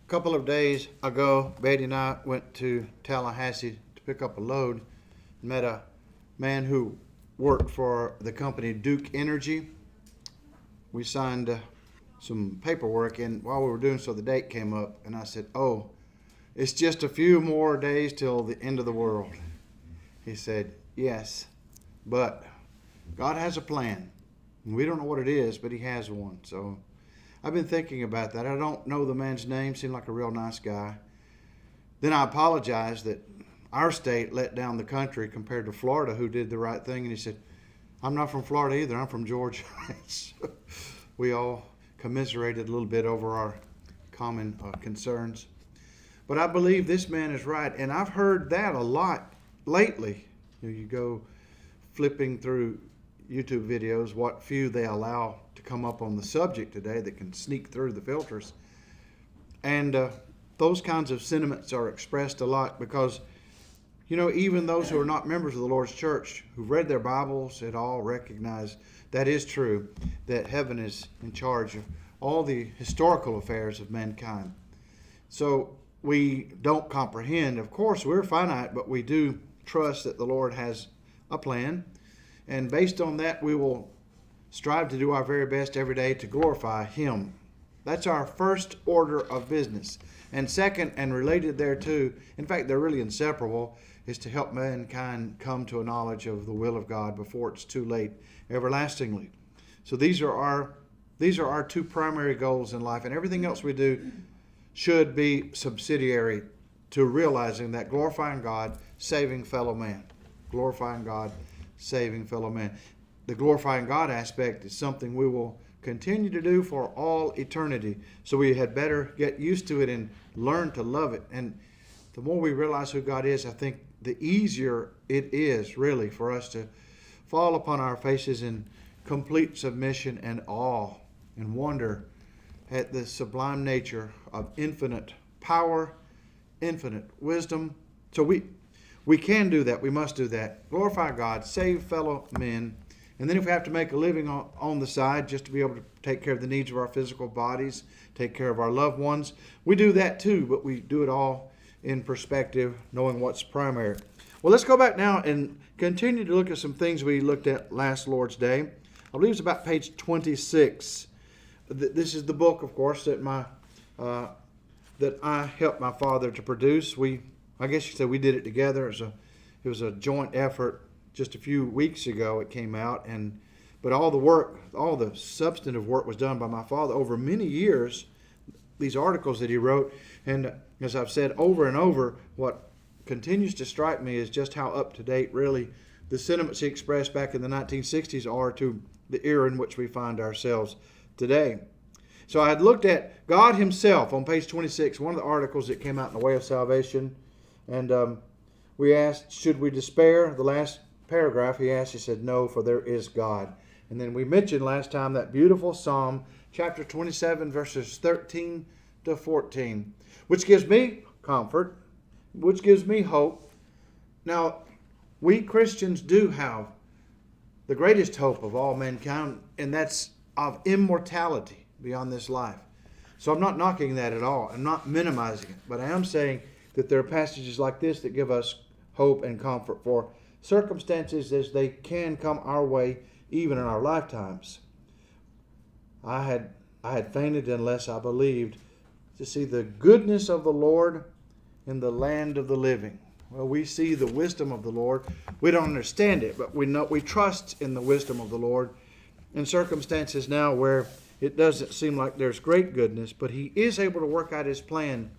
A couple of days ago, Betty and I went to Tallahassee to pick up a load. Met a man who worked for the company Duke Energy. We signed some paperwork, and while we were doing so, the date came up, and I said, "Oh, it's just a few more days till the end of the world." He said, "Yes, but God has a plan. We don't know what it is, but He has one." So I've been thinking about that. I don't know the man's name. Seemed like a real nice guy. Then I apologized that our state let down the country compared to Florida, who did the right thing. And he said, "I'm not from Florida either. I'm from Georgia." So we all commiserated a little bit over our common concerns. But I believe this man is right. And I've heard that a lot lately. You go flipping through YouTube videos, what few they allow to come up on the subject today that can sneak through the filters. And those kinds of sentiments are expressed a lot because, even those who are not members of the Lord's church, who've read their Bibles at all, recognize that is true, that heaven is in charge of all the historical affairs of mankind. So we don't comprehend. Of course, we're finite, but we do trust that the Lord has a plan. And based on that, we will strive to do our very best every day to glorify Him. That's our first order of business. And second, and related thereto, in fact, they're really inseparable, is to help mankind come to a knowledge of the will of God before it's too late, everlastingly. So these are our two primary goals in life, and everything else we do should be subsidiary to realizing that glorifying God, saving fellow man. Glorifying God, saving fellow man. The glorifying God aspect is something we will continue to do for all eternity. So we had better get used to it and learn to love it. And the more we realize who God is, I think the easier it is really for us to fall upon our faces in complete submission and awe and wonder at the sublime nature of infinite power, infinite wisdom. So we can do that. We must do that. Glorify God, save fellow men. And then if we have to make a living on the side just to be able to take care of the needs of our physical bodies, take care of our loved ones, we do that too, but we do it all in perspective, knowing what's primary. Well, let's go back now and continue to look at some things we looked at last Lord's Day. I believe it's about page 26. This is the book, of course, that I helped my father to produce. I guess you could say we did it together. It was a joint effort. Just a few weeks ago it came out, but all the substantive work was done by my father over many years. These articles that he wrote, and as I've said over and over, what continues to strike me is just how up to date really the sentiments he expressed back in the 1960s are to the era in which we find ourselves today. So I had looked at God Himself on page 26, one of the articles that came out in the Way of Salvation. And we asked, should we despair? The last paragraph he said, "No, for there is God." And then we mentioned last time that beautiful Psalm, chapter 27, verses 13 to 14, which gives me comfort, which gives me hope. Now, we Christians do have the greatest hope of all mankind, and that's of immortality beyond this life. So I'm not knocking that at all. I'm not minimizing it, but I am saying that there are passages like this that give us hope and comfort for circumstances as they can come our way even in our lifetimes. I had fainted unless I believed to see the goodness of the Lord in the land of the living. Well, we see the wisdom of the Lord. We don't understand it, but we trust in the wisdom of the Lord in circumstances now where it doesn't seem like there's great goodness, but He is able to work out His plan,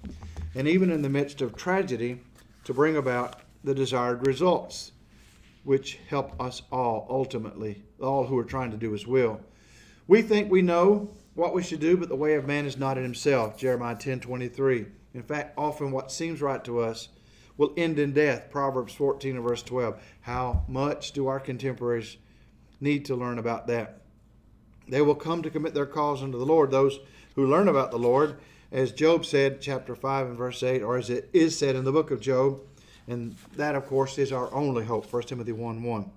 and even in the midst of tragedy, to bring about the desired results, which help us all ultimately, all who are trying to do His will. We think we know what we should do, but the way of man is not in himself, Jeremiah 10:23. In fact, often what seems right to us will end in death, Proverbs 14 and verse 12. How much do our contemporaries need to learn about that? They will come to commit their cause unto the Lord, those who learn about the Lord, as Job said, chapter 5 and verse 8, or as it is said in the book of Job. And that, of course, is our only hope, 1 Timothy 1:1.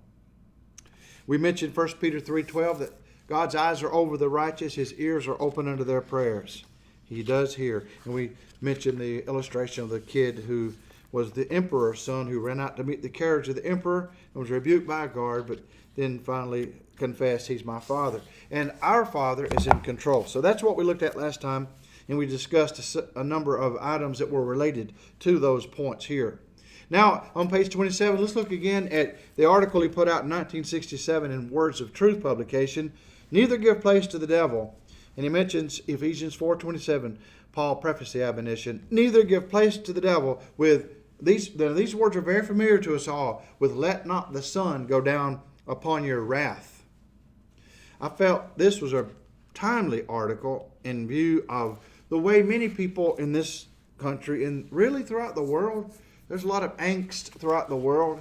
We mentioned 1 Peter 3:12, that God's eyes are over the righteous, His ears are open unto their prayers. He does hear. And we mentioned the illustration of the kid who was the emperor's son who ran out to meet the carriage of the emperor and was rebuked by a guard, but then finally confessed, he's my father. And our Father is in control. So that's what we looked at last time, and we discussed a number of items that were related to those points here. Now, on page 27, let's look again at the article he put out in 1967 in Words of Truth publication, Neither Give Place to the Devil. And he mentions Ephesians 4:27. Paul prefaced the admonition, neither give place to the devil with these words are very familiar to us all, with let not the sun go down upon your wrath. I felt this was a timely article in view of the way many people in this country and really throughout the world, there's a lot of angst throughout the world,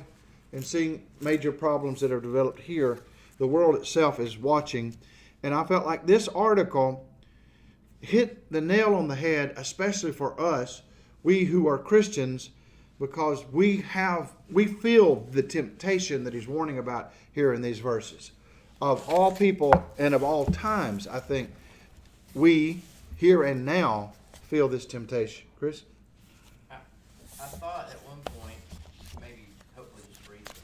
and seeing major problems that are developed here, the world itself is watching. And I felt like this article hit the nail on the head, especially for us, we who are Christians, because we feel the temptation that he's warning about here in these verses. Of all people and of all times, I think we, here and now, feel this temptation. Chris? I thought at one point, maybe hopefully just briefly,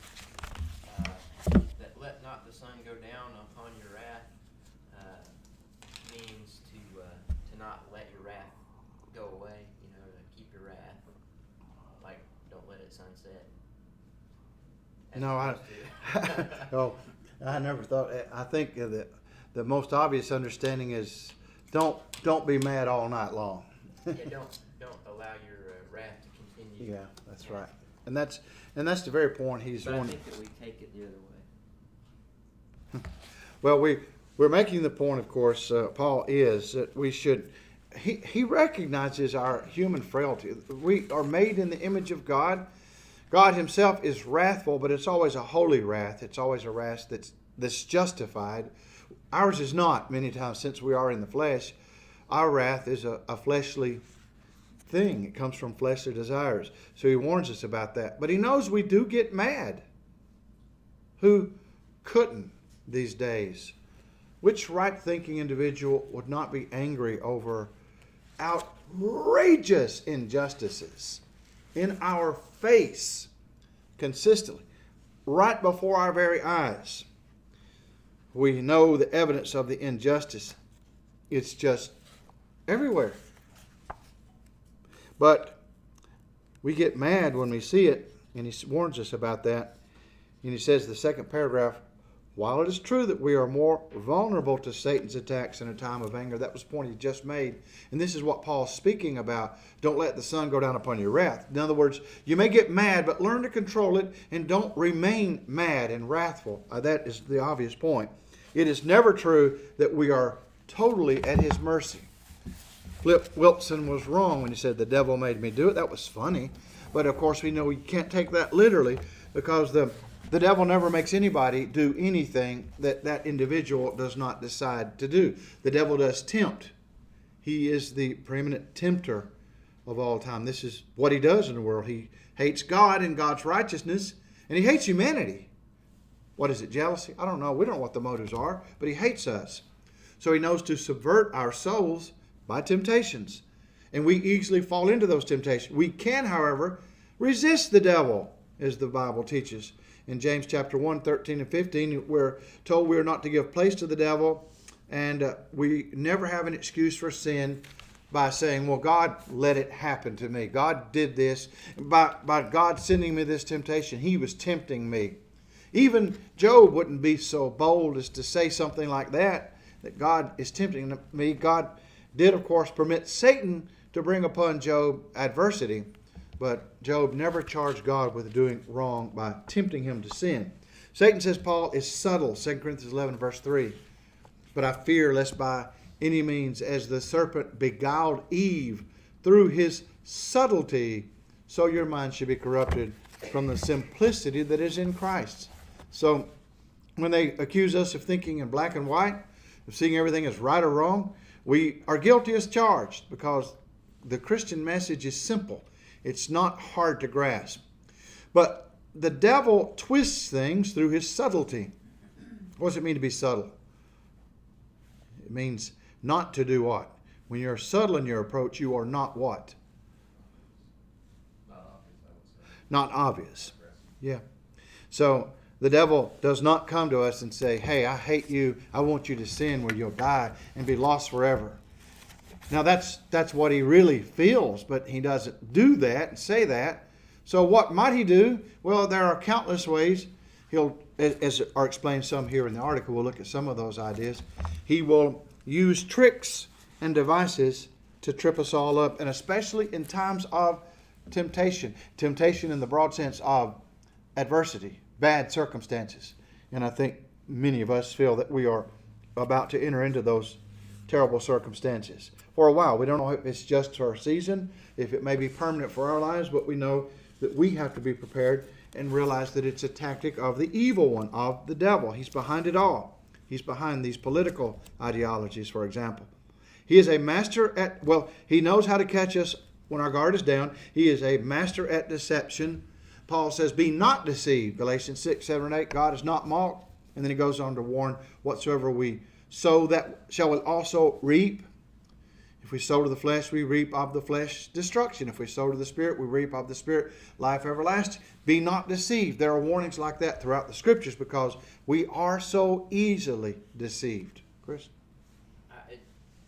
that let not the sun go down upon your wrath means to not let your wrath go away, to keep your wrath, like don't let it sunset. No, I never thought. I think that the most obvious understanding is don't be mad all night long. Yeah, don't allow your wrath to continue. Yeah, that's right, and that's the very point he's But warning. I think that we take it the other way. Well, we're making the point, of course. Paul is that we should. He recognizes our human frailty. We are made in the image of God. God himself is wrathful, but it's always a holy wrath. It's always a wrath that's justified. Ours is not, many times, since we are in the flesh. Our wrath is a fleshly thing. It comes from fleshly desires. So he warns us about that. But he knows we do get mad. Who couldn't these days? Which right-thinking individual would not be angry over outrageous injustices in our face consistently, right before our very eyes? We know the evidence of the injustice. It's just everywhere. But we get mad when we see it, and he warns us about that. And he says, the second paragraph, while it is true that we are more vulnerable to Satan's attacks in a time of anger, that was the point he just made. And this is what Paul's speaking about. Don't let the sun go down upon your wrath. In other words, you may get mad, but learn to control it and don't remain mad and wrathful. That is the obvious point. It is never true that we are totally at his mercy. Flip Wilson was wrong when he said the devil made me do it. That was funny. But of course we know we can't take that literally, because the devil never makes anybody do anything that individual does not decide to do. The devil does tempt. He is the preeminent tempter of all time. This is what he does in the world. He hates God and God's righteousness, and he hates humanity. What is it, jealousy? I don't know. We don't know what the motives are, but he hates us. So he knows to subvert our souls by temptations, and we easily fall into those temptations. We can, however, resist the devil, as the Bible teaches. In James chapter 1, 13 and 15, we're told we are not to give place to the devil, and we never have an excuse for sin by saying, well, God let it happen to me. God did this. By God sending me this temptation, he was tempting me. Even Job wouldn't be so bold as to say something like that God is tempting me. God did, of course, permit Satan to bring upon Job adversity, but Job never charged God with doing wrong by tempting him to sin. Satan, says Paul, is subtle, 2 Corinthians 11, verse 3. But I fear lest by any means, as the serpent beguiled Eve through his subtlety, so your mind should be corrupted from the simplicity that is in Christ. So when they accuse us of thinking in black and white, of seeing everything as right or wrong, we are guilty as charged, because the Christian message is simple. It's not hard to grasp. But the devil twists things through his subtlety. What does it mean to be subtle? It means not to do what? When you're subtle in your approach, you are not what? Not obvious, I would say. Not obvious. Aggressive. Yeah. So the devil does not come to us and say, hey, I hate you. I want you to sin where you'll die and be lost forever. Now that's what he really feels, but he doesn't do that and say that. So what might he do? Well, there are countless ways. He'll, as are explained some here in the article, we'll look at some of those ideas. He will use tricks and devices to trip us all up, and especially in times of temptation. Temptation in the broad sense of adversity, bad circumstances. And I think many of us feel that we are about to enter into those terrible circumstances. For a while, we don't know if it's just for a season, if it may be permanent for our lives, but we know that we have to be prepared and realize that it's a tactic of the evil one, of the devil. He's behind it all. He's behind these political ideologies, for example. He is a master at, he knows how to catch us when our guard is down. He is a master at deception. Paul says, be not deceived. Galatians 6, 7, and 8, God is not mocked. And then he goes on to warn, whatsoever we sow, that shall we also reap. If we sow to the flesh, we reap of the flesh destruction. If we sow to the Spirit, we reap of the Spirit life everlasting. Be not deceived. There are warnings like that throughout the Scriptures because we are so easily deceived. Chris? It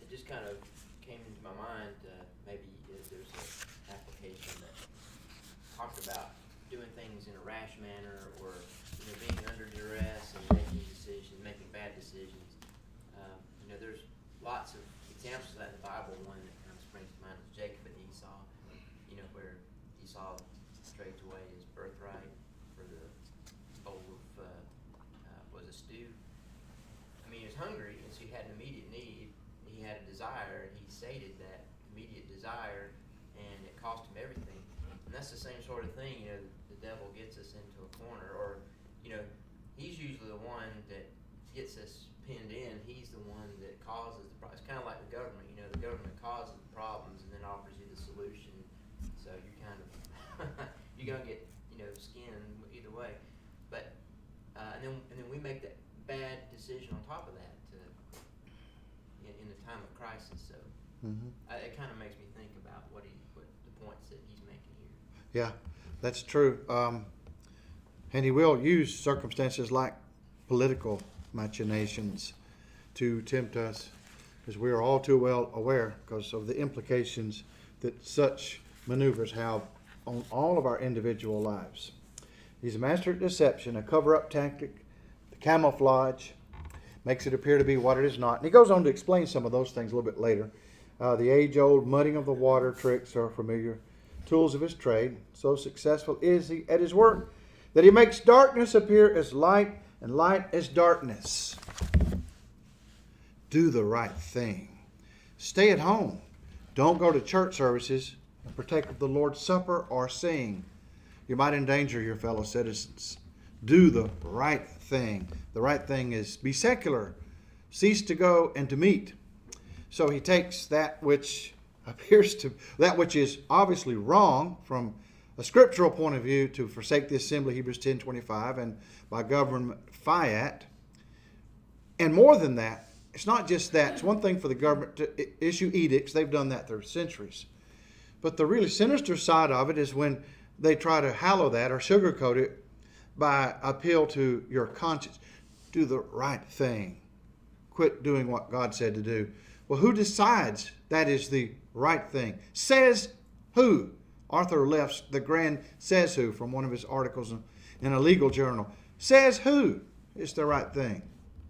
just kind of came into my mind, maybe there's an application that talked about doing things in a rash manner or being under duress and making decisions, making bad decisions. There's lots of examples of that in the Bible. One that kind of springs to mind is Jacob and Esau, where Esau strayed away his birthright for the bowl of, was a stew. I mean, he was hungry, and so he had an immediate need. He had a desire, and he sated that immediate desire, and it cost him everything. And that's the same sort of thing, the devil gets us into a corner, or, he's usually the one that gets us pinned in. He's the one that causes the problem. It's kind of like the government. The government causes the problems and then offers you the solution. So you're kind of you're gonna get skin either way. But and then we make that bad decision on top of that in the time of crisis. So it kind of makes me think about what the points that he's making here. Yeah, that's true. And he will use circumstances like political machinations to tempt us, as we are all too well aware because of the implications that such maneuvers have on all of our individual lives. He's a master at deception, a cover-up tactic, the camouflage, makes it appear to be what it is not. And he goes on to explain some of those things a little bit later. The age-old mudding of the water tricks are familiar tools of his trade. So successful is he at his work that he makes darkness appear as light and light as darkness. Do the right thing. Stay at home. Don't go to church services and partake of the Lord's Supper or sing. You might endanger your fellow citizens. Do the right thing. The right thing is be secular. Cease to go and to meet. So he takes that which is obviously wrong from a scriptural point of view to forsake the assembly, Hebrews 10:25, and by government fiat. And more than that, it's not just that. It's one thing for the government to issue edicts. They've done that through centuries. But the really sinister side of it is when they try to hallow that or sugarcoat it by appeal to your conscience. Do the right thing. Quit doing what God said to do. Well, who decides that is the right thing? Says who? Arthur Leff's The Grand Says Who from one of his articles in a legal journal. Says who is the right thing?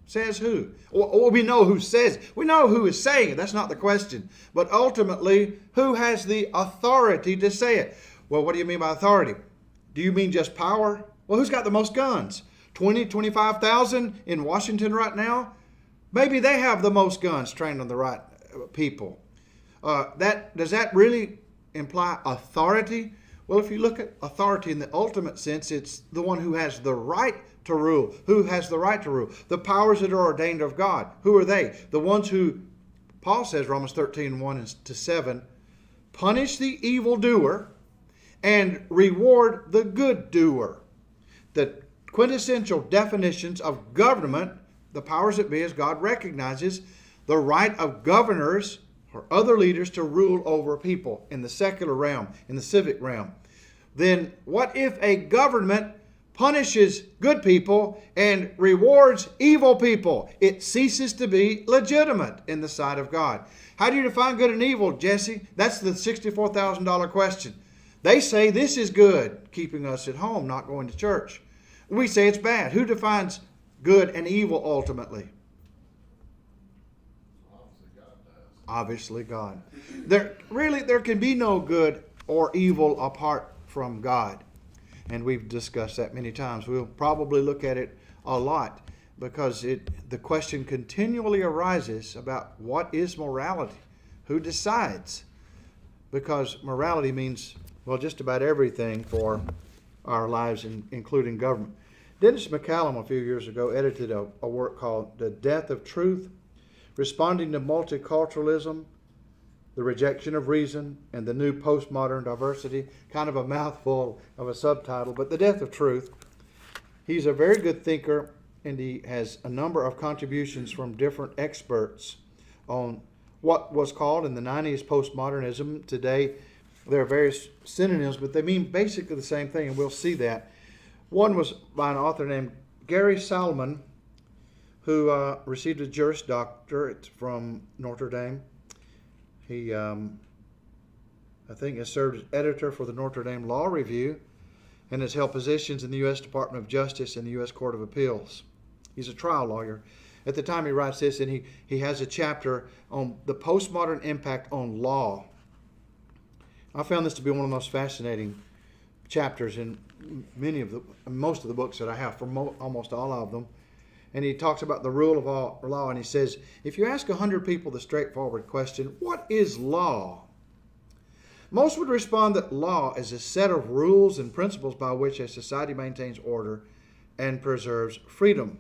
Says who? Well, we know who says it. We know who is saying it. That's not the question. But ultimately, who has the authority to say it? Well, what do you mean by authority? Do you mean just power? Well, who's got the most guns? 20, 25,000 in Washington right now? Maybe they have the most guns trained on the right people. Does that really imply authority? Well, if you look at authority in the ultimate sense, it's the one who has the right to rule. Who has the right to rule? The powers that are ordained of God. Who are they? The ones who, Paul says, Romans 13:1-7, punish the evildoer and reward the good doer. The quintessential definitions of government, the powers that be, as God recognizes the right of governors or other leaders to rule over people in the secular realm, in the civic realm, then what if a government punishes good people and rewards evil people? It ceases to be legitimate in the sight of God. How do you define good and evil, Jesse? That's the $64,000 question. They say this is good, keeping us at home, not going to church. We say it's bad. Who defines good and evil ultimately? Obviously God. There can be no good or evil apart from God. And we've discussed that many times. We'll probably look at it a lot because the question continually arises about what is morality? Who decides? Because morality means, well, just about everything for our lives, including government. Dennis McCallum a few years ago edited a work called The Death of Truth, Responding to Multiculturalism, the Rejection of Reason, and the New Postmodern Diversity. Kind of a mouthful of a subtitle, but The Death of Truth. He's a very good thinker, and he has a number of contributions from different experts on what was called in the 90s postmodernism. Today, there are various synonyms, but they mean basically the same thing, and we'll see that. One was by an author named Gary Salomon, who received a Juris Doctorate from Notre Dame. He, I think, has served as editor for the Notre Dame Law Review and has held positions in the U.S. Department of Justice and the U.S. Court of Appeals. He's a trial lawyer. At the time he writes this, and he has a chapter on the postmodern impact on law. I found this to be one of the most fascinating chapters in most of the books that I have, for almost all of them. And he talks about the rule of law, and he says, if you ask 100 people the straightforward question, what is law? Most would respond that law is a set of rules and principles by which a society maintains order and preserves freedom.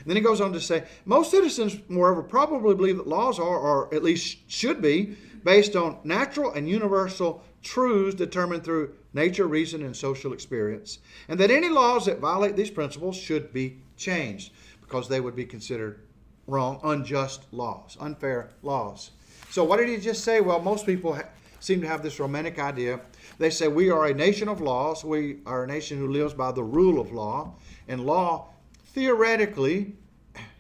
And then he goes on to say, most citizens, moreover, probably believe that laws are, or at least should be, based on natural and universal truths determined through nature, reason, and social experience, and that any laws that violate these principles should be changed because they would be considered wrong, unjust laws, unfair laws. So what did he just say? Well, most people seem to have this romantic idea. They say we are a nation of laws. We are a nation who lives by the rule of law. And law, theoretically,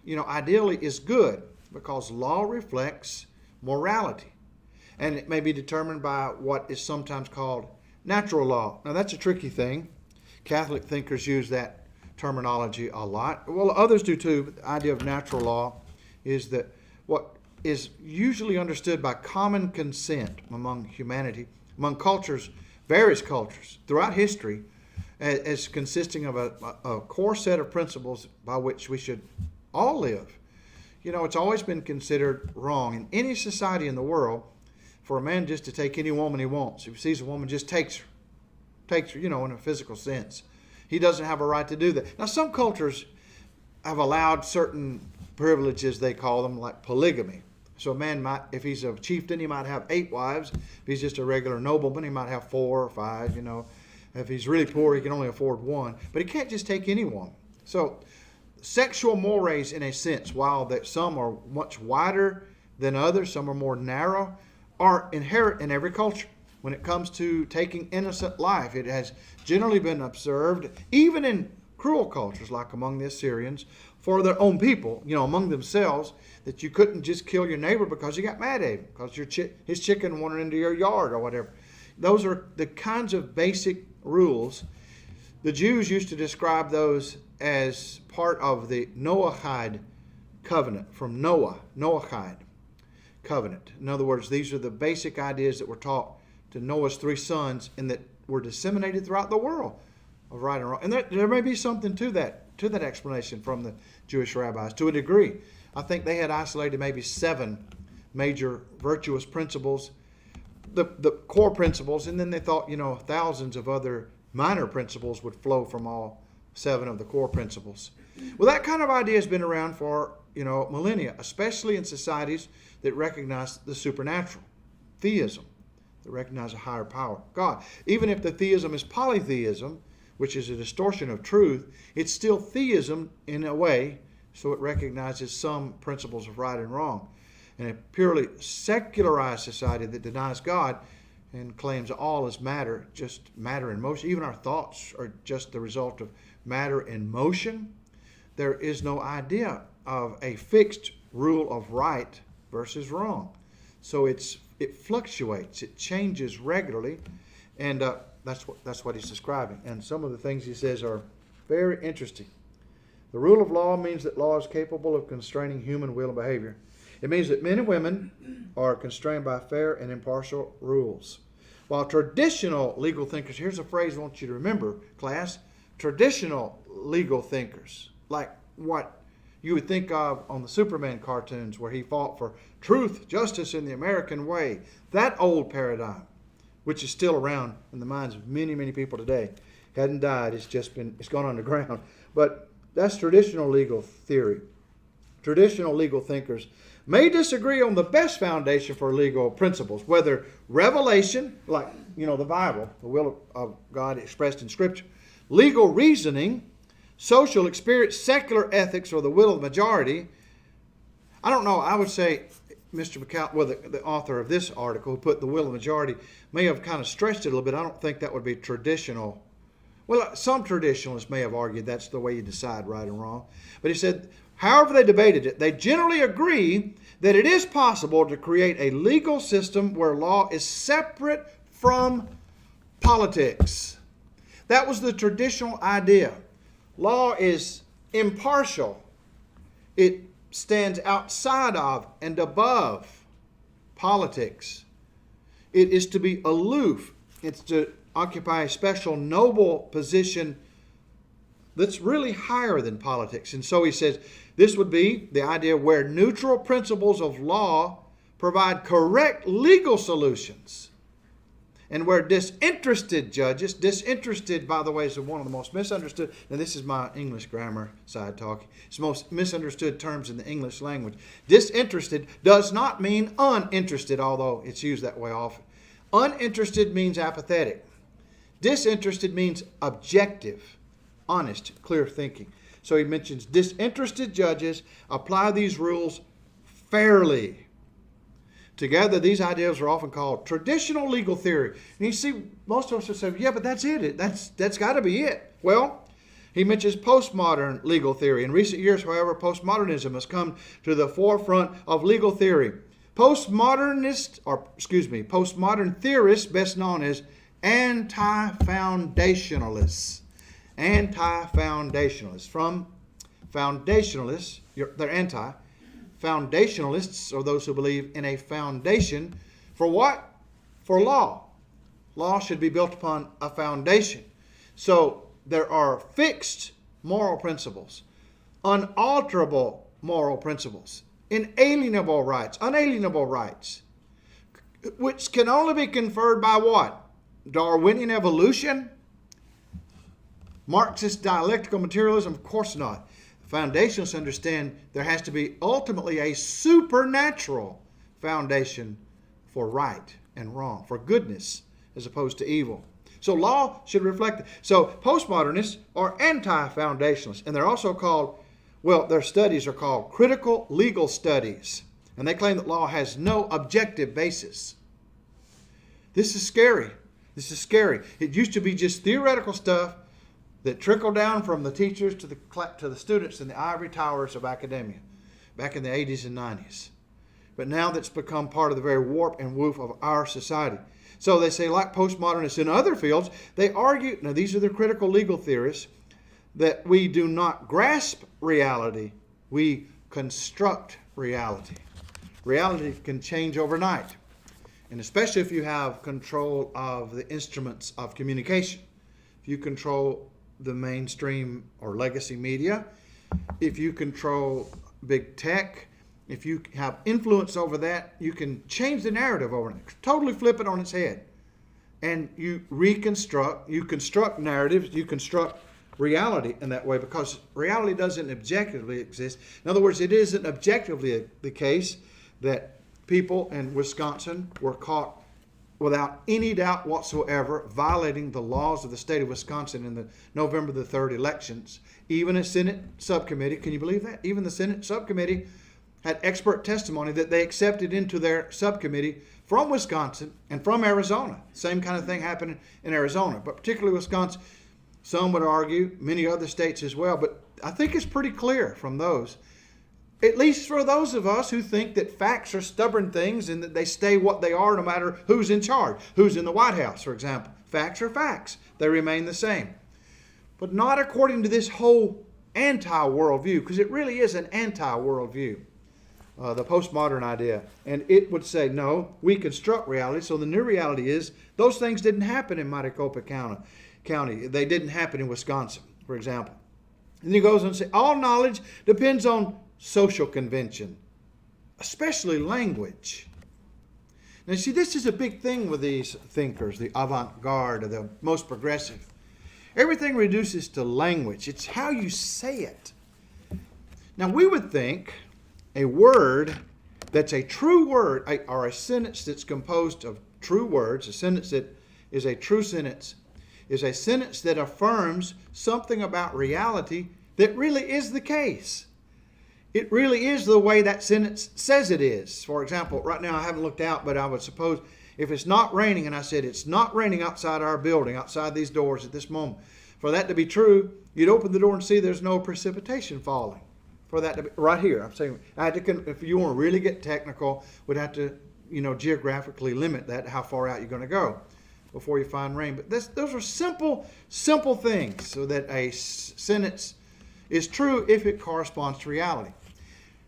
ideally is good because law reflects morality. And it may be determined by what is sometimes called natural law. Now, that's a tricky thing. Catholic thinkers use that terminology a lot. Well, others do too. But the idea of natural law is that what is usually understood by common consent among humanity, among cultures, various cultures throughout history, as consisting of a core set of principles by which we should all live. It's always been considered wrong in any society in the world for a man just to take any woman he wants. If he sees a woman, just takes her, in a physical sense. He doesn't have a right to do that. Now, some cultures have allowed certain privileges, they call them, like polygamy. So a man might, if he's a chieftain, he might have 8 wives. If he's just a regular nobleman, he might have 4 or 5, If he's really poor, he can only afford 1. But he can't just take any woman. So sexual mores, in a sense, while that some are much wider than others, some are more narrow, are inherent in every culture. When it comes to taking innocent life, it has generally been observed, even in cruel cultures like among the Assyrians, for their own people, among themselves, that you couldn't just kill your neighbor because you got mad at him, because his chicken wandered into your yard or whatever. Those are the kinds of basic rules. The Jews used to describe those as part of the Noahide covenant, from Noah, Noahide covenant. In other words, these are the basic ideas that were taught to Noah's 3 sons and that were disseminated throughout the world of right and wrong. And there may be something to that explanation from the Jewish rabbis to a degree. I think they had isolated maybe 7 major virtuous principles, the core principles, and then they thought, thousands of other minor principles would flow from all 7 of the core principles. Well, that kind of idea has been around for, millennia, especially in societies that recognize the supernatural, theism, that recognize a higher power, God. Even if the theism is polytheism, which is a distortion of truth, it's still theism in a way, so it recognizes some principles of right and wrong. in a purely secularized society that denies God and claims all is matter, just matter in motion. Even our thoughts are just the result of matter in motion. There is no idea of a fixed rule of right versus wrong. So it fluctuates, it changes regularly, and that's what he's describing. And some of the things he says are very interesting. The rule of law means that law is capable of constraining human will and behavior. It means that men and women are constrained by fair and impartial rules. While traditional legal thinkers, here's a phrase I want you to remember, class, traditional legal thinkers, like what you would think of on the Superman cartoons where he fought for truth, justice, in the American way, that old paradigm, which is still around in the minds of many, many people today, hadn't died, it's gone underground. But that's traditional legal theory. Traditional legal thinkers may disagree on the best foundation for legal principles, whether revelation, like, the Bible, the will of God expressed in Scripture, legal reasoning, social experience, secular ethics, or the will of the majority. I don't know, I would say Mr. Buchanan, the author of this article, who put the will of the majority, may have kind of stretched it a little bit. I don't think that would be traditional. Well, some traditionalists may have argued that's the way you decide right and wrong. But he said, however they debated it, they generally agree that it is possible to create a legal system where law is separate from politics. That was the traditional idea. Law is impartial. It stands outside of and above politics. It is to be aloof. It's to occupy a special noble position that's really higher than politics. And so he says this would be the idea where neutral principles of law provide correct legal solutions, and where disinterested judges, disinterested, by the way, is one of the most misunderstood, and this is my English grammar side talking, it's the most misunderstood terms in the English language. Disinterested does not mean uninterested, although it's used that way often. Uninterested means apathetic. Disinterested means objective, honest, clear thinking. So he mentions disinterested judges apply these rules fairly. Together, these ideas are often called traditional legal theory. And you see, most of us would say, yeah, but that's it. That's got to be it. Well, he mentions postmodern legal theory. In recent years, however, postmodernism has come to the forefront of legal theory. Postmodern theorists, best known as anti-foundationalists. Anti-foundationalists. From foundationalists, they're anti. Foundationalists are those who believe in a foundation for what? For law. Law should be built upon a foundation. So there are fixed moral principles, unalterable moral principles, unalienable rights, which can only be conferred by what? Darwinian evolution? Marxist dialectical materialism? Of course not. Foundationalists understand there has to be ultimately a supernatural foundation for right and wrong, for goodness as opposed to evil. So law should reflect it. So postmodernists are anti-foundationalists, and they're also called, their studies are called critical legal studies, and they claim that law has no objective basis. This is scary. It used to be just theoretical stuff that trickled down from the teachers to the students in the ivory towers of academia back in the 80s and 90s. But now that's become part of the very warp and woof of our society. So they say, like postmodernists in other fields, they argue, now these are the critical legal theorists, that we do not grasp reality, we construct reality. Reality can change overnight, and especially if you have control of the instruments of communication. If you control the mainstream or legacy media, if you control big tech, if you have influence over that, you can change the narrative overnight, totally flip it on its head. And you construct narratives, you construct reality in that way, because reality doesn't objectively exist. In other words, it isn't objectively the case that people in Wisconsin were caught without any doubt whatsoever violating the laws of the state of Wisconsin in the November the 3rd elections. Even a Senate subcommittee, can you believe that? Even the Senate subcommittee had expert testimony that they accepted into their subcommittee from Wisconsin and from Arizona. Same kind of thing happened in Arizona, but particularly Wisconsin. Some would argue, many other states as well, but I think it's pretty clear from those, at least for those of us who think that facts are stubborn things and that they stay what they are no matter who's in charge, who's in the White House, for example. Facts are facts. They remain the same. But not according to this whole anti-worldview, because it really is an anti-worldview, the postmodern idea. And it would say, no, we construct reality. So the new reality is those things didn't happen in Maricopa County. They didn't happen in Wisconsin, for example. And he goes on to say, all knowledge depends on social convention, especially language. Now, see, this is a big thing with these thinkers, the avant-garde, or the most progressive. Everything reduces to language. It's how you say it. Now, we would think a word that's a true word, or a sentence that's composed of true words, a sentence that is a true sentence, is a sentence that affirms something about reality that really is the case. It really is the way that sentence says it is. For example, right now I haven't looked out, but I would suppose if it's not raining, and I said it's not raining outside our building, outside these doors at this moment, for that to be true, you'd open the door and see there's no precipitation falling. For that to be right here, I'm saying, if you want to really get technical, we'd have to, geographically limit that, how far out you're going to go before you find rain. But those are simple things, so that a sentence is true if it corresponds to reality.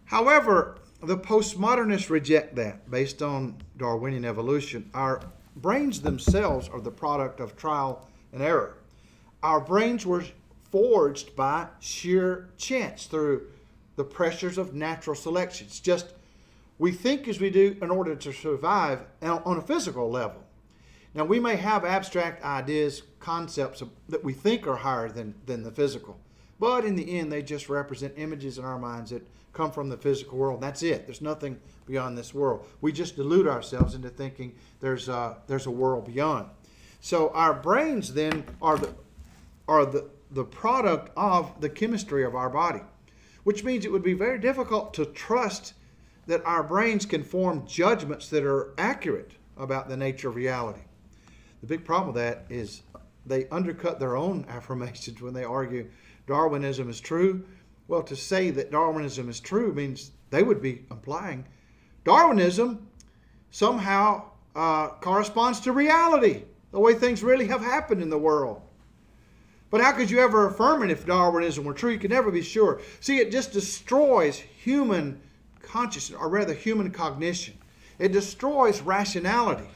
However, the postmodernists reject that based on Darwinian evolution. Our brains themselves are the product of trial and error. Our brains were forged by sheer chance through the pressures of natural selection. It's just we think as we do in order to survive on a physical level. Now, we may have abstract ideas, concepts that we think are higher than the physical. But in the end, they just represent images in our minds that come from the physical world. That's it. There's nothing beyond this world. We just delude ourselves into thinking there's a world beyond. So our brains then are the product of the chemistry of our body, which means it would be very difficult to trust that our brains can form judgments that are accurate about the nature of reality. The big problem with that is they undercut their own affirmations when they argue Darwinism is true. Well, to say that Darwinism is true means they would be implying Darwinism somehow corresponds to reality, the way things really have happened in the world. But how could you ever affirm it if Darwinism were true? You could never be sure. See, it just destroys human consciousness, or rather human cognition. It destroys rationality.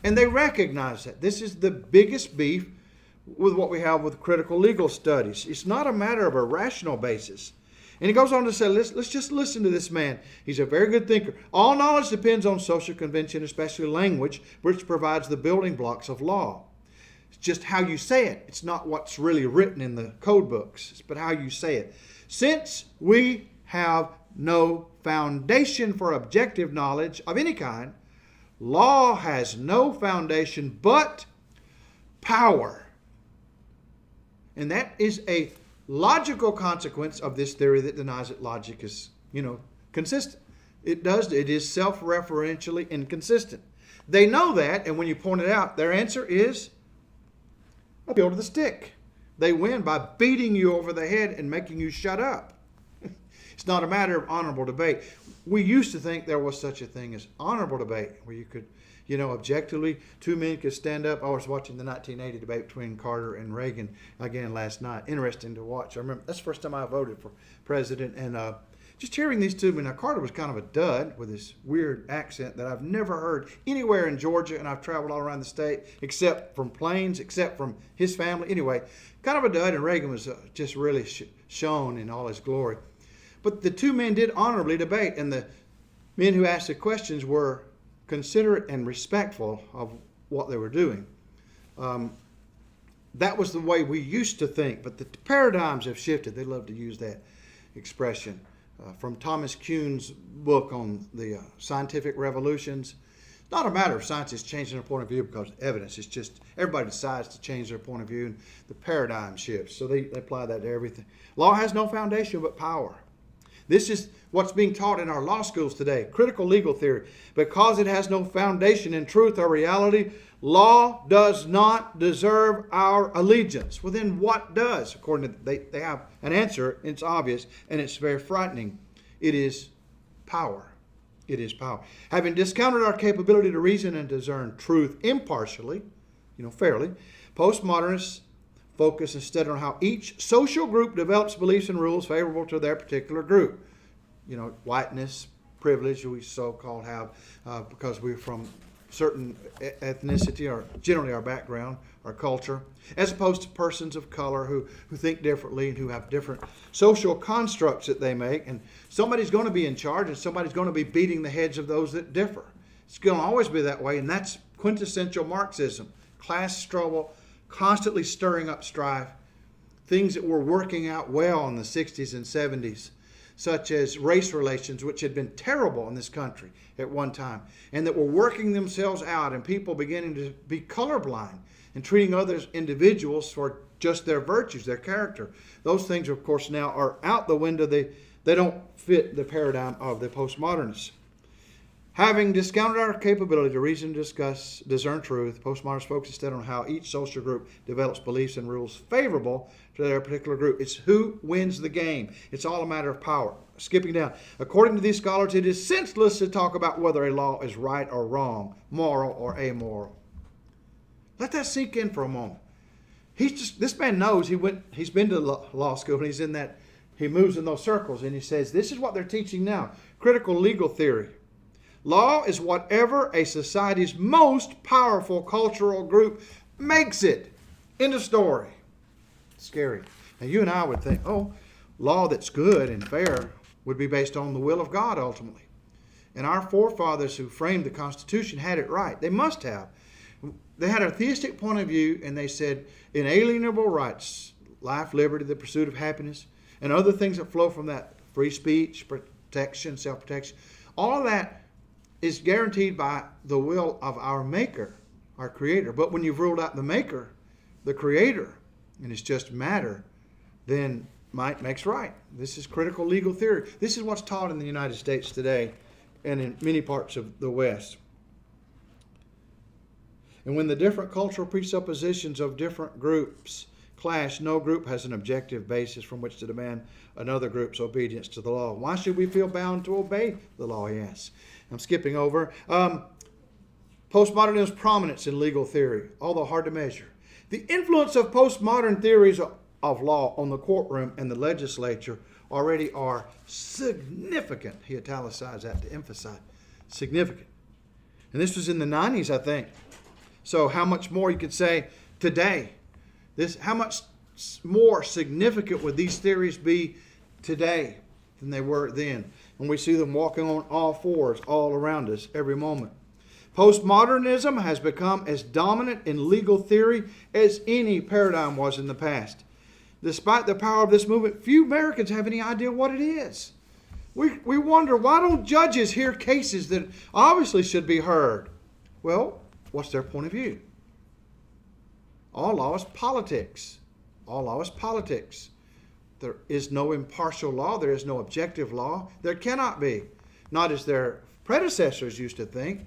And they recognize that. This is the biggest beef with what we have with critical legal studies. It's not a matter of a rational basis. And he goes on to say, let's just listen to this man. He's a very good thinker. All knowledge depends on social convention, especially language, which provides the building blocks of law. It's just how you say it. It's not what's really written in the code books, but how you say it. Since we have no foundation for objective knowledge of any kind, law has no foundation but power. And that is a logical consequence of this theory that denies that logic is, consistent. It is self-referentially inconsistent. They know that, and when you point it out, their answer is appeal to the stick. They win by beating you over the head and making you shut up. It's not a matter of honorable debate. We used to think there was such a thing as honorable debate, where you could, objectively, two men could stand up. I was watching the 1980 debate between Carter and Reagan again last night. Interesting to watch. I remember that's the first time I voted for president, and just hearing these two men. Now, Carter was kind of a dud with this weird accent that I've never heard anywhere in Georgia, and I've traveled all around the state, except from Plains, except from his family. Anyway, kind of a dud, and Reagan was just really shown in all his glory. But the two men did honorably debate, and the men who asked the questions were considerate and respectful of what they were doing. That was the way we used to think, but the paradigms have shifted. They love to use that expression. From Thomas Kuhn's book on the scientific revolutions, it's not a matter of scientists changing their point of view because of evidence. It's just everybody decides to change their point of view, and the paradigm shifts. So they apply that to everything. Law has no foundation but power. This is what's being taught in our law schools today, critical legal theory. Because it has no foundation in truth or reality, law does not deserve our allegiance. Well, then what does? According to they have an answer. It's obvious, and it's very frightening. It is power. It is power. Having discounted our capability to reason and discern truth impartially, fairly, postmodernists focus instead on how each social group develops beliefs and rules favorable to their particular group. Whiteness, privilege, we so-called have because we're from certain ethnicity or generally our background, our culture, as opposed to persons of color who think differently and who have different social constructs that they make. And somebody's going to be in charge and somebody's going to be beating the heads of those that differ. It's going to always be that way, and that's quintessential Marxism. Class struggle, constantly stirring up strife, things that were working out well in the 60s and 70s, such as race relations, which had been terrible in this country at one time, and that were working themselves out, and people beginning to be colorblind and treating other individuals for just their virtues, their character. Those things, of course, now are out the window. They don't fit the paradigm of the postmodernists. Having discounted our capability to reason, discuss, discern truth, postmodernists focus instead on how each social group develops beliefs and rules favorable to their particular group. It's who wins the game. It's all a matter of power. Skipping down. According to these scholars, it is senseless to talk about whether a law is right or wrong, moral or amoral. Let that sink in for a moment. This man knows he's been to law school, and he moves in those circles, and he says, this is what they're teaching now. Critical legal theory. Law is whatever a society's most powerful cultural group makes it. End of story. Scary. Now you and I would think, law that's good and fair would be based on the will of God ultimately. And our forefathers who framed the Constitution had it right. They must have. They had a theistic point of view, and they said inalienable rights, life, liberty, the pursuit of happiness, and other things that flow from that, free speech, protection, self-protection, all of that is guaranteed by the will of our Maker, our Creator. But when you've ruled out the Maker, the Creator, and it's just matter, then might makes right. This is critical legal theory. This is what's taught in the United States today and in many parts of the West. And when the different cultural presuppositions of different groups clash, no group has an objective basis from which to demand another group's obedience to the law. Why should we feel bound to obey the law, he asks. I'm skipping over. Postmodernism's prominence in legal theory, although hard to measure. The influence of postmodern theories of law on the courtroom and the legislature already are significant. He italicized that to emphasize. Significant. And this was in the 90s, I think. So how much more you could say today? How much more significant would these theories be today than they were then? When we see them walking on all fours all around us every moment. Postmodernism has become as dominant in legal theory as any paradigm was in the past. Despite the power of this movement, few Americans have any idea what it is. We wonder, why don't judges hear cases that obviously should be heard? Well, what's their point of view? All law is politics. All law is politics. There is no impartial law. There is no objective law. There cannot be. Not as their predecessors used to think.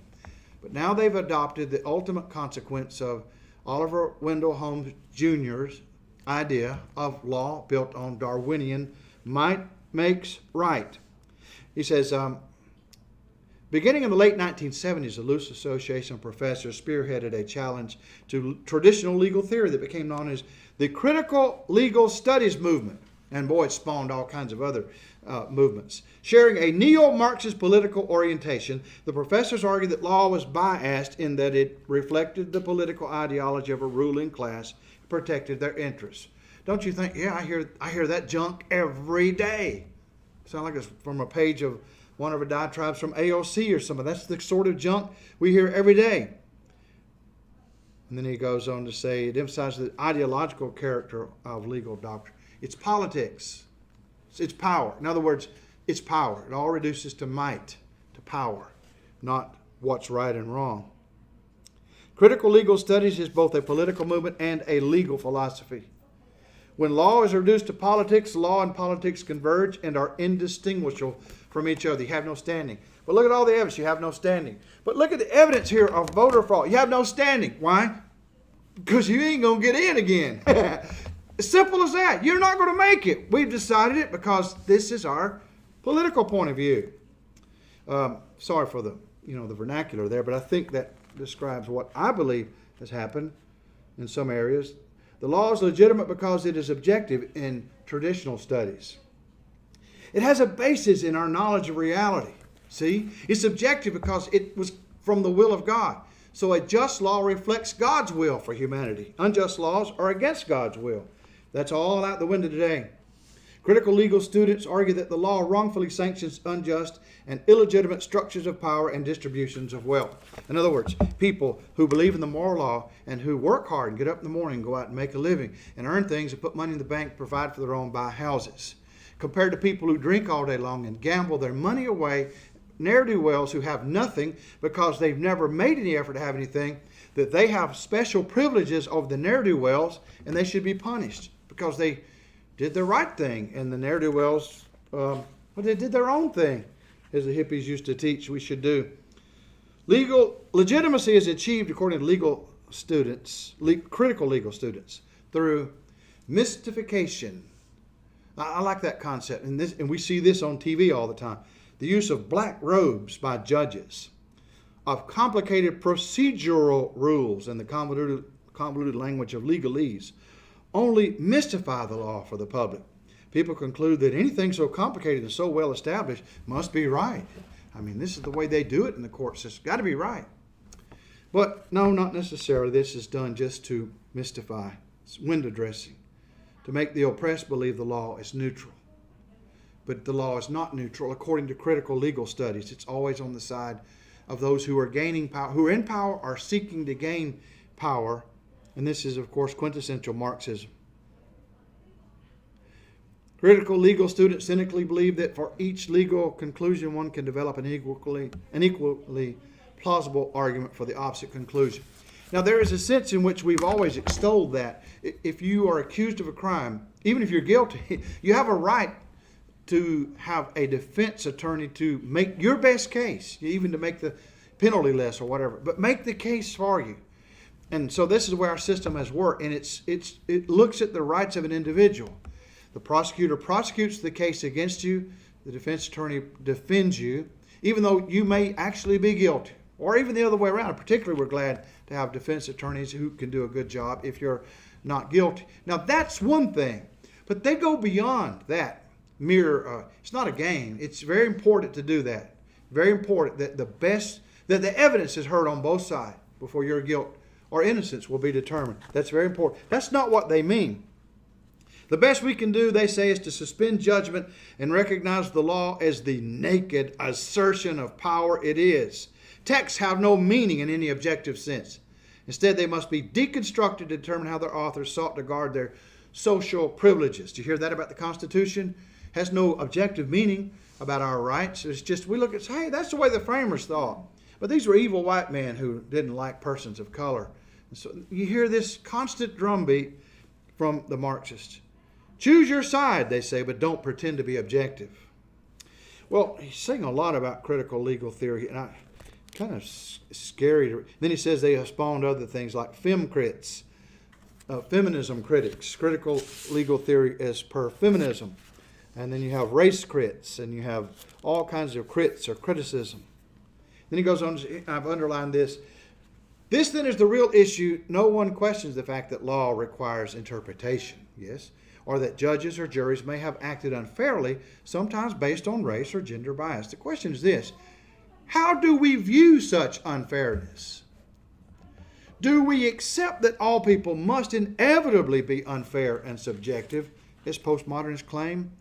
But now they've adopted the ultimate consequence of Oliver Wendell Holmes Jr.'s idea of law built on Darwinian might makes right. He says, beginning in the late 1970s, the loose association of professors spearheaded a challenge to traditional legal theory that became known as the critical legal studies movement. And boy, it spawned all kinds of other movements. Sharing a neo-Marxist political orientation, the professors argued that law was biased in that it reflected the political ideology of a ruling class and protected their interests. Don't you think, I hear that junk every day. Sound like it's from a page of one of our diatribes from AOC or something. That's the sort of junk we hear every day. And then he goes on to say, it emphasizes the ideological character of legal doctrine. It's politics. It's power. In other words, it's power. It all reduces to might, to power, not what's right and wrong. Critical legal studies is both a political movement and a legal philosophy. When law is reduced to politics, law and politics converge and are indistinguishable from each other. You have no standing. But look at all the evidence. You have no standing. But look at the evidence here of voter fraud. You have no standing. Why? Because you ain't going to get in again. As simple as that. You're not going to make it. We've decided it because this is our political point of view. Sorry for the vernacular there, but I think that describes what I believe has happened in some areas. The law is legitimate because it is objective in traditional studies. It has a basis in our knowledge of reality. See? It's objective because it was from the will of God. So a just law reflects God's will for humanity. Unjust laws are against God's will. That's all out the window today. Critical legal students argue that the law wrongfully sanctions unjust and illegitimate structures of power and distributions of wealth. In other words, people who believe in the moral law and who work hard and get up in the morning, go out and make a living and earn things and put money in the bank, provide for their own, buy houses. Compared to people who drink all day long and gamble their money away, ne'er-do-wells who have nothing because they've never made any effort to have anything, that they have special privileges over the ne'er-do-wells and they should be punished because they did the right thing, and the ne'er-do-wells, they did their own thing, as the hippies used to teach we should do. Legal legitimacy is achieved, according to legal students, critical legal students, through mystification. I like that concept, and we see this on TV all the time. The use of black robes by judges, of complicated procedural rules and the convoluted language of legalese, only mystify the law for the public. People conclude that anything so complicated and so well established must be right. I mean, this is the way they do it in the court system. Got to be right. But no, not necessarily. This is done just to mystify. It's window dressing, to make the oppressed believe the law is neutral. But the law is not neutral. According to critical legal studies, it's always on the side of those who are gaining power, who are in power, are seeking to gain power. And this is, of course, quintessential Marxism. Critical legal students cynically believe that for each legal conclusion, one can develop an equally plausible argument for the opposite conclusion. Now, there is a sense in which we've always extolled that. If you are accused of a crime, even if you're guilty, you have a right to have a defense attorney to make your best case, even to make the penalty less or whatever, but make the case for you. And so this is where our system has worked, and it looks at the rights of an individual. The prosecutor prosecutes the case against you. The defense attorney defends you, even though you may actually be guilty, or even the other way around. Particularly, we're glad to have defense attorneys who can do a good job if you're not guilty. Now, that's one thing, but they go beyond that mere. It's not a game. It's very important to do that. Very important that the evidence is heard on both sides before your guilt or innocence will be determined. That's very important. That's not what they mean. The best we can do, they say, is to suspend judgment and recognize the law as the naked assertion of power it is. Texts have no meaning in any objective sense. Instead, they must be deconstructed to determine how their authors sought to guard their social privileges. Do you hear that about the Constitution? It has no objective meaning about our rights. It's just we look and say, hey, that's the way the framers thought. But these were evil white men who didn't like persons of color. And so you hear this constant drumbeat from the Marxists. Choose your side, they say, but don't pretend to be objective. Well, he's saying a lot about critical legal theory, and kind of scary. Then he says they have spawned other things like femcrits, feminism critics, critical legal theory as per feminism. And then you have race crits, and you have all kinds of crits or criticism. Then he goes on, I've underlined this. This then is the real issue. No one questions the fact that law requires interpretation, yes, or that judges or juries may have acted unfairly, sometimes based on race or gender bias. The question is this: how do we view such unfairness? Do we accept that all people must inevitably be unfair and subjective, as postmodernists claim?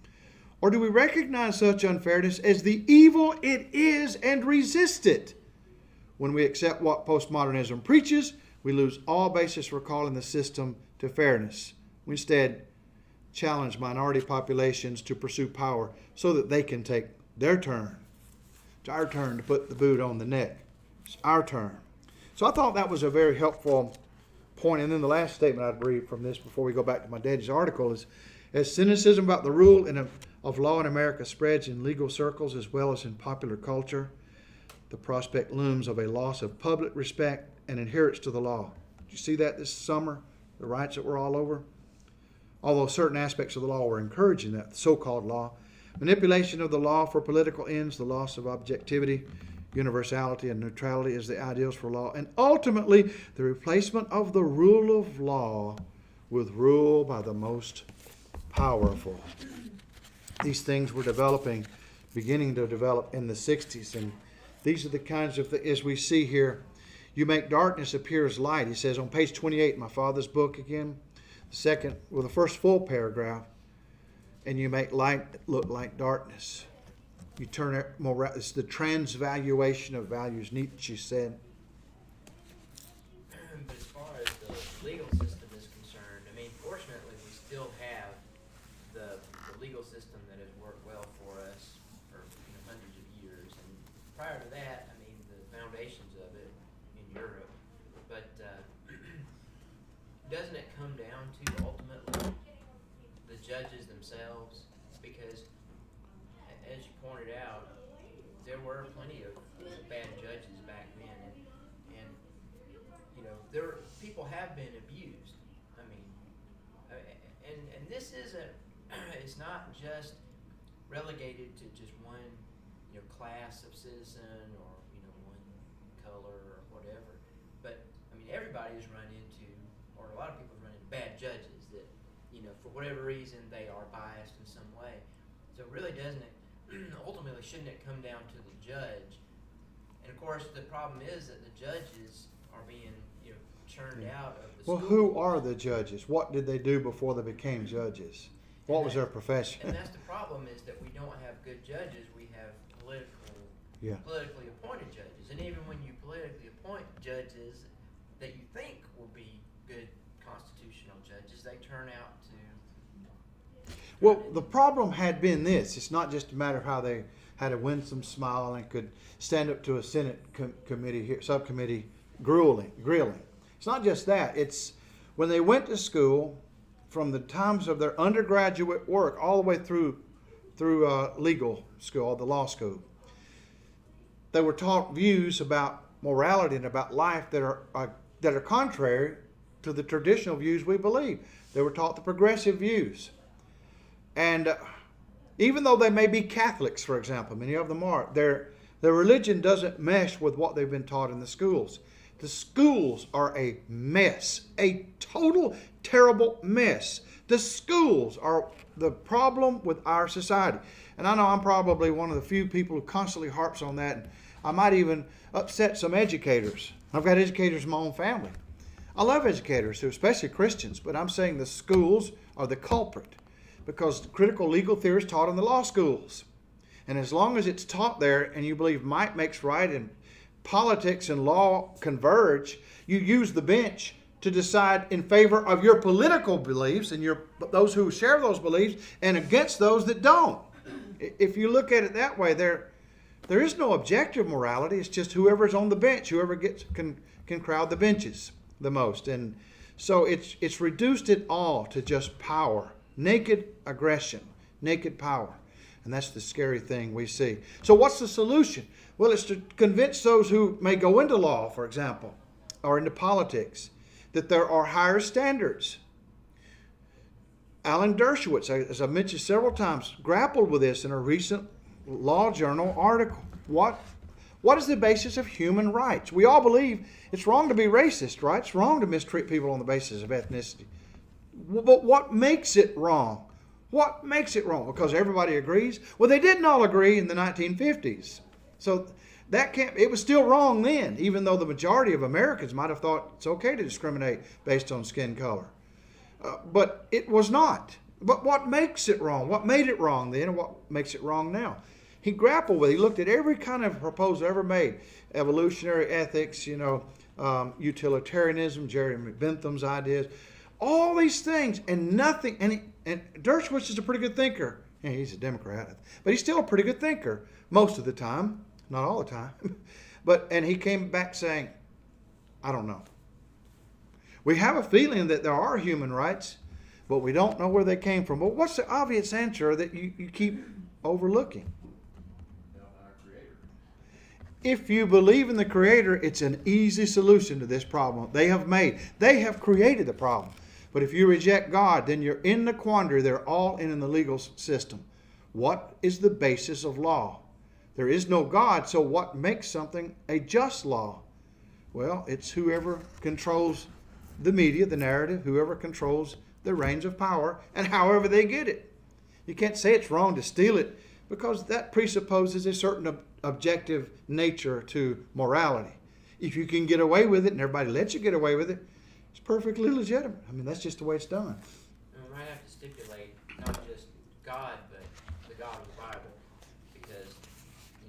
Or do we recognize such unfairness as the evil it is and resist it? When we accept what postmodernism preaches, we lose all basis for calling the system to fairness. We instead challenge minority populations to pursue power so that they can take their turn. It's our turn to put the boot on the neck. It's our turn. So I thought that was a very helpful point, and then the last statement I'd read from this before we go back to my daddy's article is, as cynicism about the rule of law in America spreads in legal circles as well as in popular culture, the prospect looms of a loss of public respect and adherence to the law. Did you see that this summer? The riots that were all over? Although certain aspects of the law were encouraging that so-called law, manipulation of the law for political ends, the loss of objectivity, universality, and neutrality as the ideals for law, and ultimately the replacement of the rule of law with rule by the most powerful. These things were beginning to develop in the 60s, and these are the kinds of things, as we see here, you make darkness appear as light. He says on page 28 in my father's book again, the first full paragraph, and you make light look like darkness. You turn it more, it's the transvaluation of values, Nietzsche said. But as far as the legal system is concerned, I mean, fortunately, we still have the legal system that has worked well for us for hundreds of years. And prior to that, I mean, the foundations of it in Europe. But doesn't it come down to ultimately the judges themselves? Because as you pointed out, there were plenty of bad judges back then, and people have been abused. I mean, and this isn't. It's not just relegated to just one, class of citizen or one color or whatever. But I mean, everybody has run into, or a lot of people have run into bad judges that, for whatever reason they are biased in some way. So really, doesn't it? Ultimately, shouldn't it come down to the judge? And of course, the problem is that the judges are being, churned out of the Well, school. who are the judges? What did they do before they became judges? What was their profession? And that's the problem, is that we don't have good judges. We have politically appointed judges. And even when you politically appoint judges that you think will be good constitutional judges, they turn out to. Well, the problem had been this. It's not just a matter of how they had a winsome smile and could stand up to a Senate subcommittee grilling. It's not just that. It's when they went to school, from the times of their undergraduate work all the way through legal school, the law school, they were taught views about morality and about life that are contrary to the traditional views we believe. They were taught the progressive views. And even though they may be Catholics, for example, many of them are, their religion doesn't mesh with what they've been taught in the schools. The schools are a mess, a total terrible mess. The schools are the problem with our society. And I know I'm probably one of the few people who constantly harps on that. And I might even upset some educators. I've got educators in my own family. I love educators, especially Christians, but I'm saying the schools are the culprit, because critical legal theory is taught in the law schools. And as long as it's taught there and you believe might makes right and politics and law converge, you use the bench to decide in favor of your political beliefs and those who share those beliefs and against those that don't. If you look at it that way, there is no objective morality. It's just whoever's on the bench, whoever can crowd the benches the most. And so it's reduced it all to just power. Naked aggression, naked power. And that's the scary thing we see. So what's the solution? Well, it's to convince those who may go into law, for example, or into politics, that there are higher standards. Alan Dershowitz, as I've mentioned several times, grappled with this in a recent Law Journal article. What is the basis of human rights? We all believe it's wrong to be racist, right? It's wrong to mistreat people on the basis of ethnicity. But what makes it wrong? What makes it wrong? Because everybody agrees? Well, they didn't all agree in the 1950s. So it was still wrong then, even though the majority of Americans might have thought it's okay to discriminate based on skin color. But it was not. But what makes it wrong? What made it wrong then, and what makes it wrong now? He grappled with it. He looked at every kind of proposal ever made. Evolutionary ethics, utilitarianism, Jeremy Bentham's ideas. All these things and nothing. And Dershowitz is a pretty good thinker. Yeah, he's a Democrat, but he's still a pretty good thinker most of the time, not all the time. And he came back saying, I don't know. We have a feeling that there are human rights, but we don't know where they came from. But what's the obvious answer that you keep overlooking? Our Creator. If you believe in the Creator, it's an easy solution to this problem they have made. They have created the problem. But if you reject God, then you're in the quandary they're all in the legal system. What is the basis of law? There is no God, so what makes something a just law? Well, it's whoever controls the media, the narrative, whoever controls the reins of power, and however they get it. You can't say it's wrong to steal it, because that presupposes a certain objective nature to morality. If you can get away with it and everybody lets you get away with it, it's perfectly legitimate. I mean, that's just the way it's done. And we might have to stipulate not just God, but the God of the Bible, because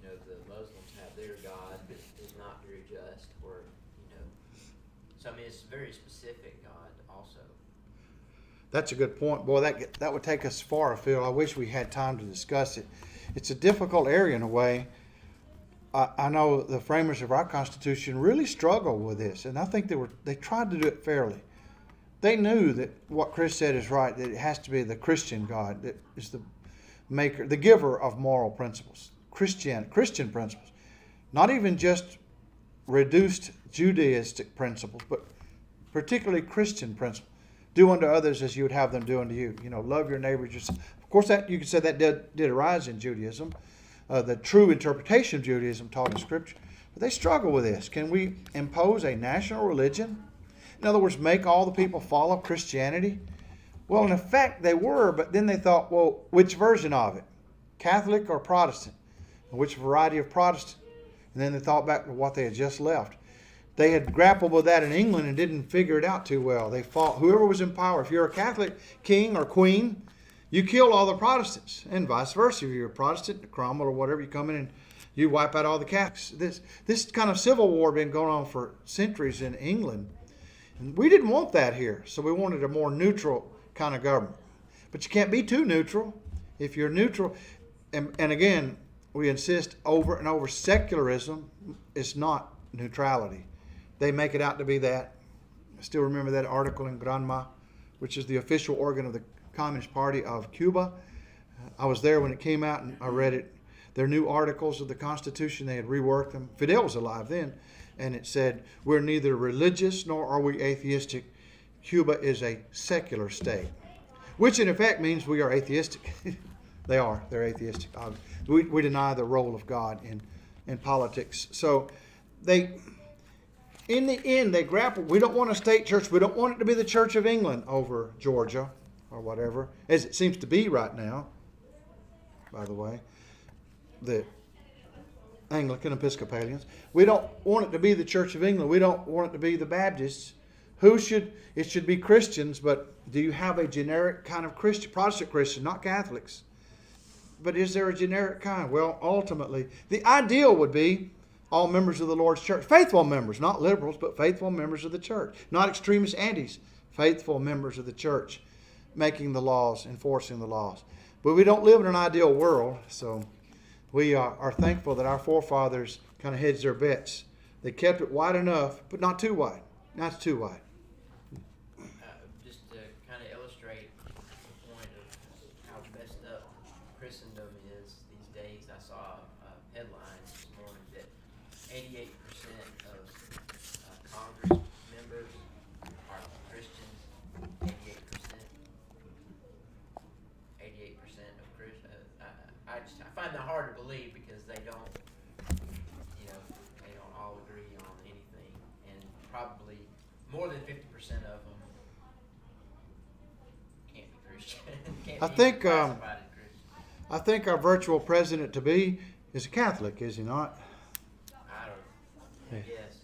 the Muslims have their God that is not very just, or so I mean it's very specific God also. That's a good point. Boy, that would take us far afield. I wish we had time to discuss it. It's a difficult area in a way. I know the framers of our Constitution really struggled with this, and I think they tried to do it fairly. They knew that what Chris said is right, that it has to be the Christian God that is the maker, the giver of moral principles, Christian principles. Not even just reduced Judaistic principles, but particularly Christian principles. Do unto others as you would have them do unto you. Love your neighbor yourself. Of course, that you could say that did arise in Judaism. The true interpretation of Judaism taught in Scripture. But they struggle with this. Can we impose a national religion? In other words, make all the people follow Christianity? Well, in effect, they were, but then they thought, well, which version of it? Catholic or Protestant? And which variety of Protestant? And then they thought back to what they had just left. They had grappled with that in England and didn't figure it out too well. They fought whoever was in power. If you're a Catholic king or queen, you kill all the Protestants, and vice versa. If you're a Protestant, Cromwell or whatever, you come in and you wipe out all the Catholics. This kind of civil war had been going on for centuries in England. And we didn't want that here, so we wanted a more neutral kind of government. But you can't be too neutral. If you're neutral, and again, we insist over and over, secularism is not neutrality. They make it out to be that. I still remember that article in Granma, which is the official organ of the Communist Party of Cuba. I was there when it came out and I read it. Their new articles of the Constitution, they had reworked them. Fidel was alive then, and it said, we're neither religious nor are we atheistic. Cuba is a secular state, which in effect means we are atheistic. They're atheistic. We deny the role of God in politics. So in the end, they grapple. We don't want a state church. We don't want it to be the Church of England over Georgia or whatever, as it seems to be right now, by the way, the Anglican Episcopalians. We don't want it to be the Church of England. We don't want it to be the Baptists. It should be Christians, but do you have a generic kind of Christian, Protestant Christian, not Catholics? But is there a generic kind? Well, ultimately, the ideal would be all members of the Lord's church. Faithful members, not liberals, but faithful members of the church. Not extremist antis, faithful members of the church, making the laws, enforcing the laws. But we don't live in an ideal world, so we are thankful that our forefathers kind of hedged their bets. They kept it wide enough, but not too wide. Not too wide. Just to kind of illustrate the point of how messed up Christendom is these days, I saw a headline this morning that 88% of Congress members are Christians. 88% of Christians. I find that hard to believe because they don't all agree on anything, and probably more than 50% of them can't be Christian. I think our virtual president to be is a Catholic, is he not? I don't. Yes.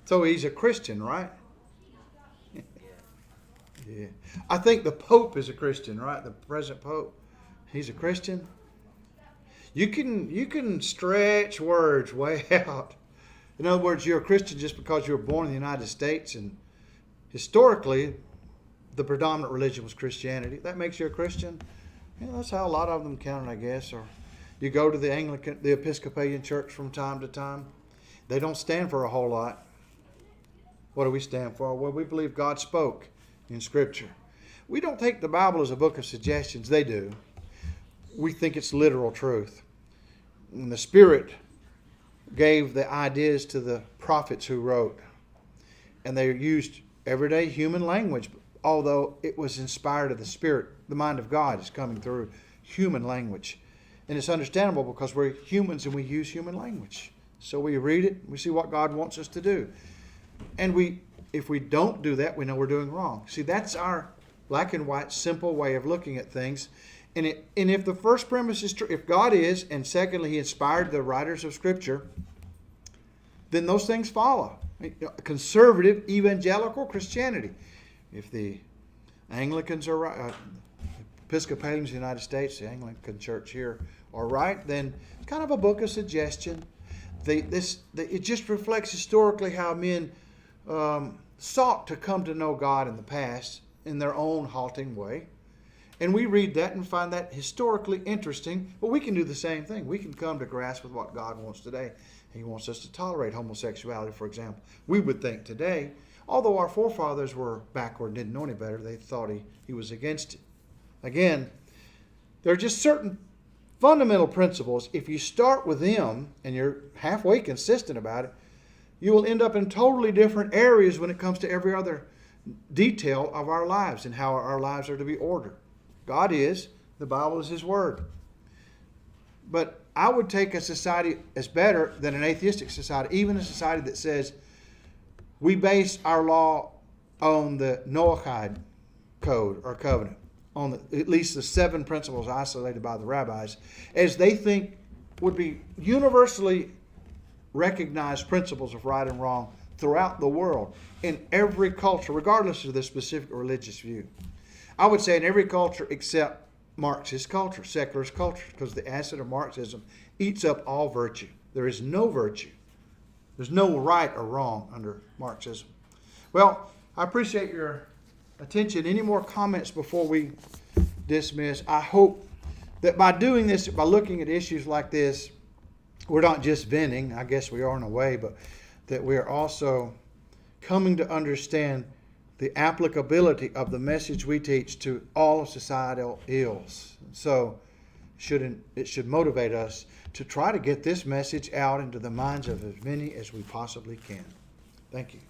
So he's a Christian, right? Yeah. Yeah. I think the Pope is a Christian, right? The present Pope, he's a Christian. You can stretch words way out. In other words, you're a Christian just because you were born in the United States, and historically, the predominant religion was Christianity. That makes you a Christian. That's how a lot of them count, I guess. Or you go to the Episcopalian church from time to time. They don't stand for a whole lot. What do we stand for? Well, we believe God spoke in Scripture. We don't take the Bible as a book of suggestions. They do. We think it's literal truth. And the Spirit gave the ideas to the prophets who wrote. And they used everyday human language, although it was inspired of the Spirit. The mind of God is coming through human language. And it's understandable because we're humans and we use human language. So we read it, we see what God wants us to do. And if we don't do that, we know we're doing wrong. See, that's our black and white, simple way of looking at things. And if the first premise is true, if God is, and secondly, He inspired the writers of Scripture, then those things follow. Conservative, evangelical Christianity. If the Anglicans are right, Episcopalians in the United States, the Anglican Church here, are right, then it's kind of a book of suggestion. It just reflects historically how men sought to come to know God in the past in their own halting way. And we read that and find that historically interesting, but we can do the same thing. We can come to grasp with what God wants today. He wants us to tolerate homosexuality, for example. We would think today, although our forefathers were backward and didn't know any better, they thought he was against it. Again, there are just certain fundamental principles. If you start with them and you're halfway consistent about it, you will end up in totally different areas when it comes to every other detail of our lives and how our lives are to be ordered. God is, the Bible is His Word. But I would take a society as better than an atheistic society, even a society that says we base our law on the Noahide code or covenant, on at least the 7 principles isolated by the rabbis, as they think would be universally recognized principles of right and wrong throughout the world, in every culture, regardless of their specific religious view. I would say in every culture except Marxist culture, secularist culture, because the acid of Marxism eats up all virtue. There is no virtue. There's no right or wrong under Marxism. Well, I appreciate your attention. Any more comments before we dismiss? I hope that by doing this, by looking at issues like this, we're not just venting, I guess we are in a way, but that we are also coming to understand the applicability of the message we teach to all societal ills. So it should motivate us to try to get this message out into the minds of as many as we possibly can. Thank you.